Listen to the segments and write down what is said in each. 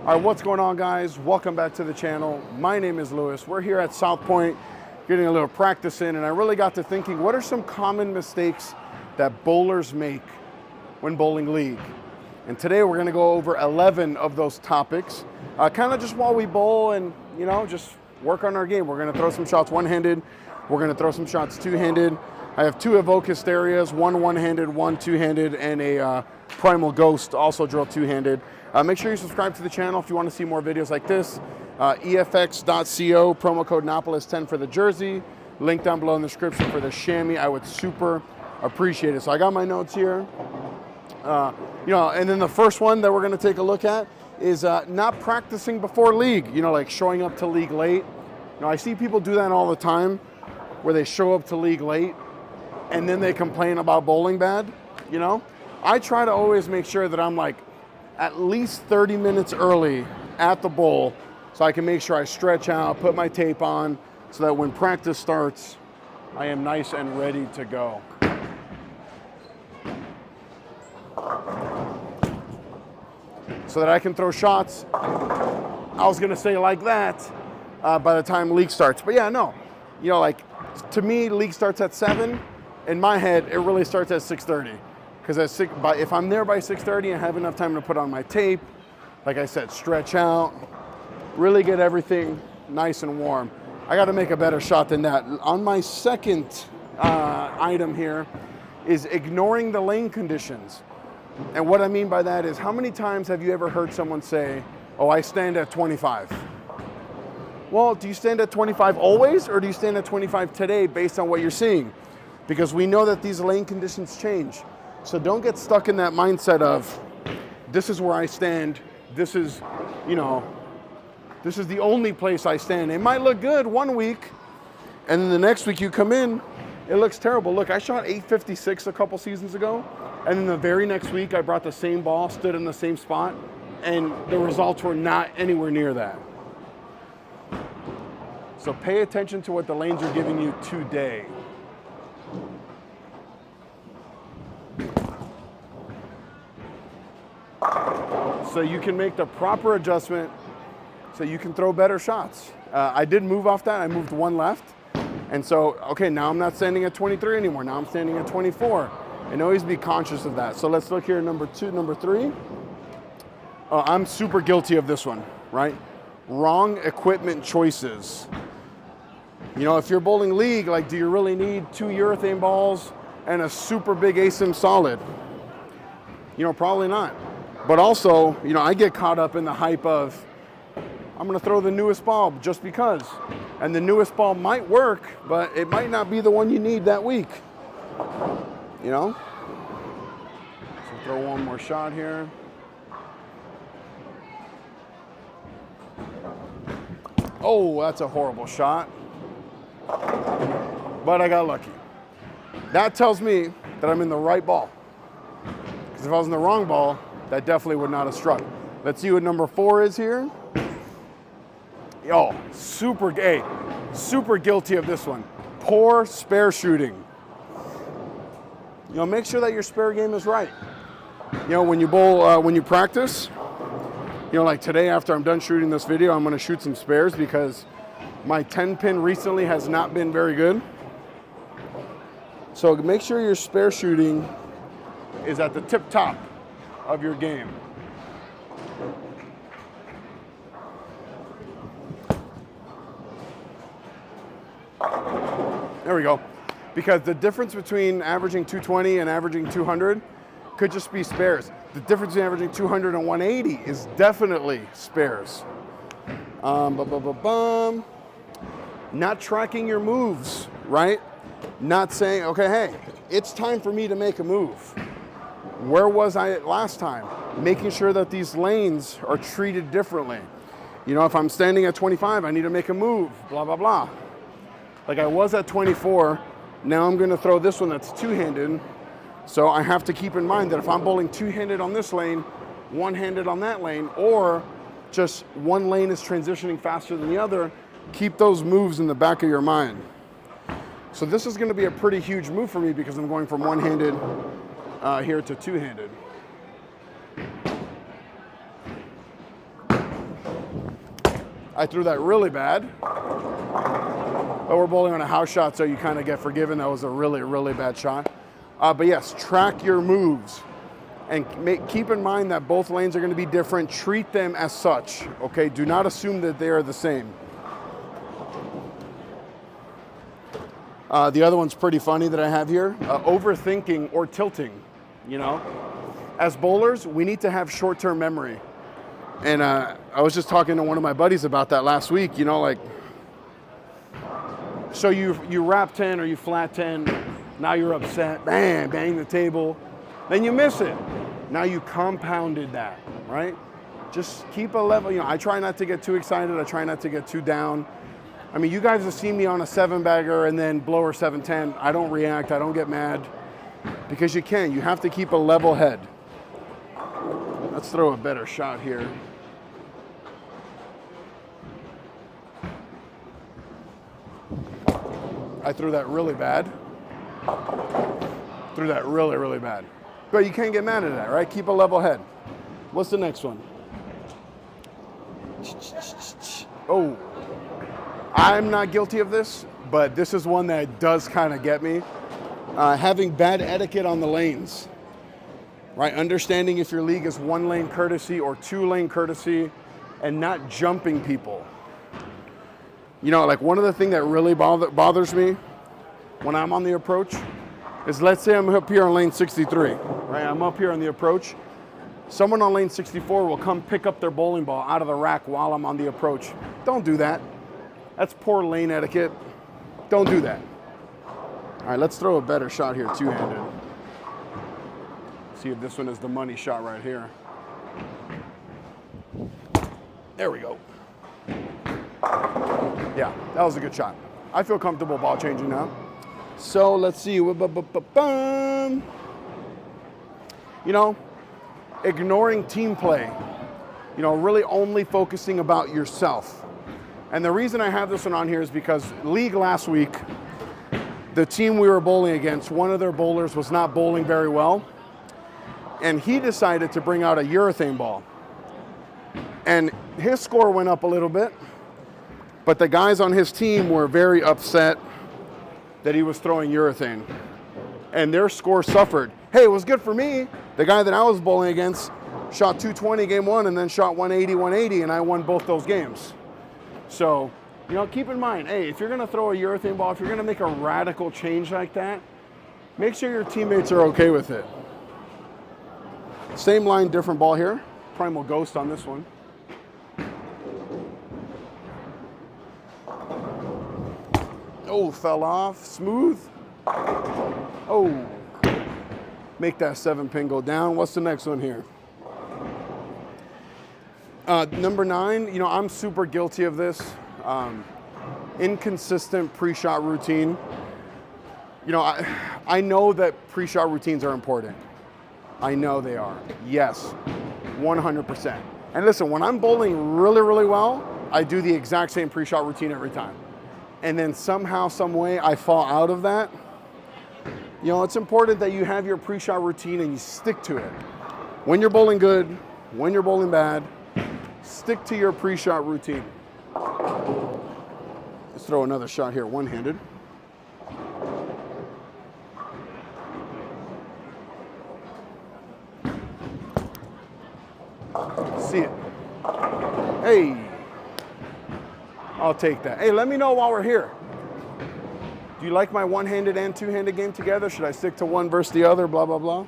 All right, what's going on, guys? Welcome back to the channel. My name is Lewis. We're here at South Point getting a little practice in, and I really got to thinking, what are some common mistakes that bowlers make when bowling league? And today we're gonna go over 11 of those topics, kind of just while we bowl and, just work on our game. We're gonna throw some shots one-handed. We're gonna throw some shots two-handed. I have two Evoke Hysterias, one one-handed, one two-handed, and a Primal Ghost, also drill two-handed. Make sure you subscribe to the channel if you want to see more videos like this. EFX.co, promo code Napoles 10 for the jersey. Link down below in the description for the chamois. I would super appreciate it. So I got my notes here. And then the first one that we're going to take a look at is not practicing before league. Like showing up to league late. I see people do that all the time, where they show up to league late and then they complain about bowling bad. I try to always make sure that I'm like at least 30 minutes early at the bowl, so I can make sure I stretch out, put my tape on, so that when practice starts, I am nice and ready to go. So that I can throw shots, I was gonna say like that, by the time league starts. But yeah, no, to me, league starts at 7. In my head, it really starts at 6:30. Because if I'm there by 6:30, I have enough time to put on my tape, like I said, stretch out, really get everything nice and warm. I got to make a better shot than that. On my second item here is ignoring the lane conditions. And what I mean by that is, how many times have you ever heard someone say, oh, I stand at 25? Well, do you stand at 25 always, or do you stand at 25 today based on what you're seeing? Because we know that these lane conditions change. So don't get stuck in that mindset of, this is where I stand, this is the only place I stand. It might look good one week, and then the next week you come in, it looks terrible. Look, I shot 856 a couple seasons ago, and then the very next week I brought the same ball, stood in the same spot, and the results were not anywhere near that. So pay attention to what the lanes are giving you today. So you can make the proper adjustment so you can throw better shots. I did move off that. I moved one left. And so, okay, now I'm not standing at 23 anymore. Now I'm standing at 24. And always be conscious of that. So let's look here, number 3. I'm super guilty of this one, right? Wrong equipment choices. If you're bowling league, do you really need 2 urethane balls and a super big ASIM solid? Probably not. But also, I get caught up in the hype of, I'm going to throw the newest ball just because. And the newest ball might work, but it might not be the one you need that week. So throw one more shot here. Oh, that's a horrible shot. But I got lucky. That tells me that I'm in the right ball. Because if I was in the wrong ball, that definitely would not have struck. Let's see what number 4 is here. Oh, super guilty of this one. Poor spare shooting. Make sure that your spare game is right. When you bowl, when you practice, like today after I'm done shooting this video, I'm gonna shoot some spares because my 10-pin recently has not been very good. So make sure your spare shooting is at the tip top of your game. There we go. Because the difference between averaging 220 and averaging 200 could just be spares. The difference between averaging 200 and 180 is definitely spares. Not tracking your moves, right? Not saying, okay, hey, it's time for me to make a move. Where was I at last time? Making sure that these lanes are treated differently. If I'm standing at 25, I need to make a move, blah, blah, blah. Like I was at 24, now I'm gonna throw this one that's two-handed. So I have to keep in mind that if I'm bowling two-handed on this lane, one-handed on that lane, or just one lane is transitioning faster than the other, keep those moves in the back of your mind. So this is gonna be a pretty huge move for me because I'm going from one-handed here to two-handed. I threw that really bad. But we're bowling on a house shot, so you kind of get forgiven. That was a really, really bad shot. But yes, track your moves. And keep in mind that both lanes are going to be different. Treat them as such, okay? Do not assume that they are the same. The other one's pretty funny that I have here. Overthinking or tilting, you know? As bowlers, we need to have short-term memory. And I was just talking to one of my buddies about that last week, you know, like, so you wrap 10 or you flat 10, now you're upset, bang, bang the table, then you miss it. Now you compounded that, right? Just keep a level, you know, I try not to get too excited, I try not to get too down. I mean, you guys have seen me on a 7-bagger and then blower 7-10. I don't react, I don't get mad, because you have to keep a level head. Let's throw a better shot here. I threw that really bad. Threw that really, really bad. But you can't get mad at that, right? Keep a level head. What's the next one? Oh, I'm not guilty of this, but this is one that does kind of get me. Having bad etiquette on the lanes, right? Understanding if your league is 1-lane courtesy or 2-lane courtesy and not jumping people. You know, like one of the things that really bothers me when I'm on the approach is, let's say I'm up here on lane 63, right? I'm up here on the approach. Someone on lane 64 will come pick up their bowling ball out of the rack while I'm on the approach. Don't do that. That's poor lane etiquette. Don't do that. All right, let's throw a better shot here, two-handed. See if this one is the money shot right here. There we go. Yeah, that was a good shot. I feel comfortable ball changing now. So let's see. You know, ignoring team play. You know, really only focusing about yourself. And the reason I have this one on here is because league last week, the team we were bowling against, one of their bowlers was not bowling very well. And he decided to bring out a urethane ball. And his score went up a little bit. But the guys on his team were very upset that he was throwing urethane. And their score suffered. Hey, it was good for me. The guy that I was bowling against shot 220 game one and then shot 180, and I won both those games. So, you know, keep in mind, hey, if you're going to throw a urethane ball, if you're going to make a radical change like that, make sure your teammates are okay with it. Same line, different ball here. Primal Ghost on this one. Oh, fell off, smooth. Oh, make that 7-pin go down. What's the next one here? Number 9, you know, I'm super guilty of this. Inconsistent pre-shot routine. You know, I know that pre-shot routines are important. I know they are, yes, 100%. And listen, when I'm bowling really, really well, I do the exact same pre-shot routine every time. And then somehow, some way, I fall out of that. You know, it's important that you have your pre-shot routine and you stick to it. When you're bowling good, when you're bowling bad, stick to your pre-shot routine. Let's throw another shot here, one-handed. See it. Hey. I'll take that. Hey, let me know while we're here. Do you like my one-handed and two-handed game together? Should I stick to one versus the other? Blah, blah, blah.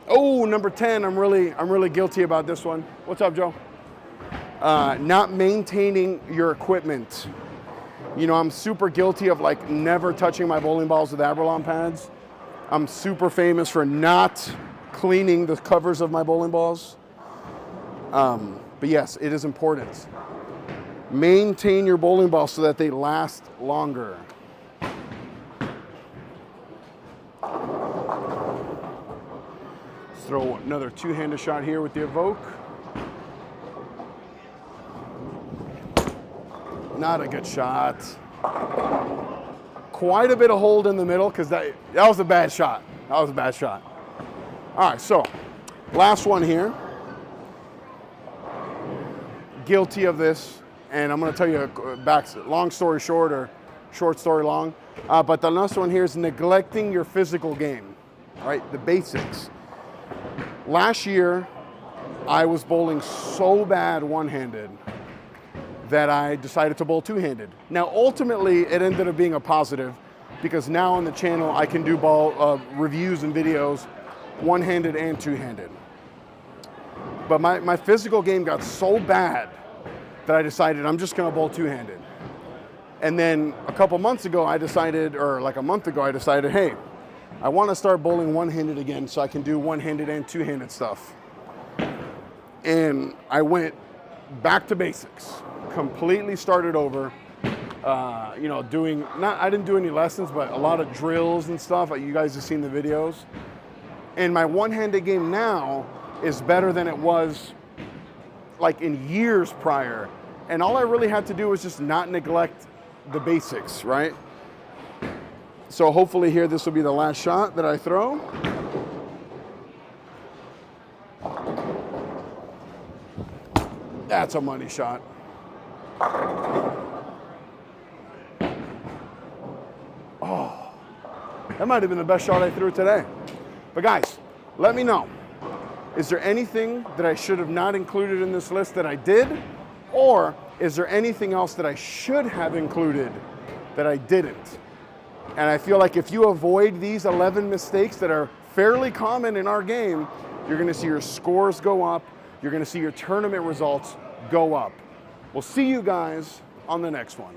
Oh, number 10, I'm really guilty about this one. What's up, Joe? Not maintaining your equipment. You know, I'm super guilty of like never touching my bowling balls with Abralon pads. I'm super famous for not cleaning the covers of my bowling balls. But yes, it is important. Maintain your bowling balls so that they last longer. Let's throw another two-handed shot here with the Evoke. Not a good shot. Quite a bit of hold in the middle because that was a bad shot. That was a bad shot. All right, so last one here. guilty of this, and I'm going to tell you long story short or short story long. But the last one here is neglecting your physical game, right? The basics. Last year, I was bowling so bad one-handed that I decided to bowl two-handed. Now, ultimately, it ended up being a positive because now on the channel, I can do ball reviews and videos one-handed and two-handed. But my physical game got so bad that I decided I'm just gonna bowl two-handed. And then a couple months ago, I decided, or like a month ago, I decided, hey, I wanna start bowling one-handed again so I can do one-handed and two-handed stuff. And I went back to basics, completely started over, you know, I didn't do any lessons, but a lot of drills and stuff. You guys have seen the videos. And my one-handed game now is better than it was like in years prior. And all I really had to do was just not neglect the basics, right? So hopefully here, this will be the last shot that I throw. That's a money shot. Oh, that might have been the best shot I threw today. But guys, let me know. Is there anything that I should have not included in this list that I did? Or is there anything else that I should have included that I didn't? And I feel like if you avoid these 11 mistakes that are fairly common in our game, you're gonna see your scores go up, you're gonna see your tournament results go up. We'll see you guys on the next one.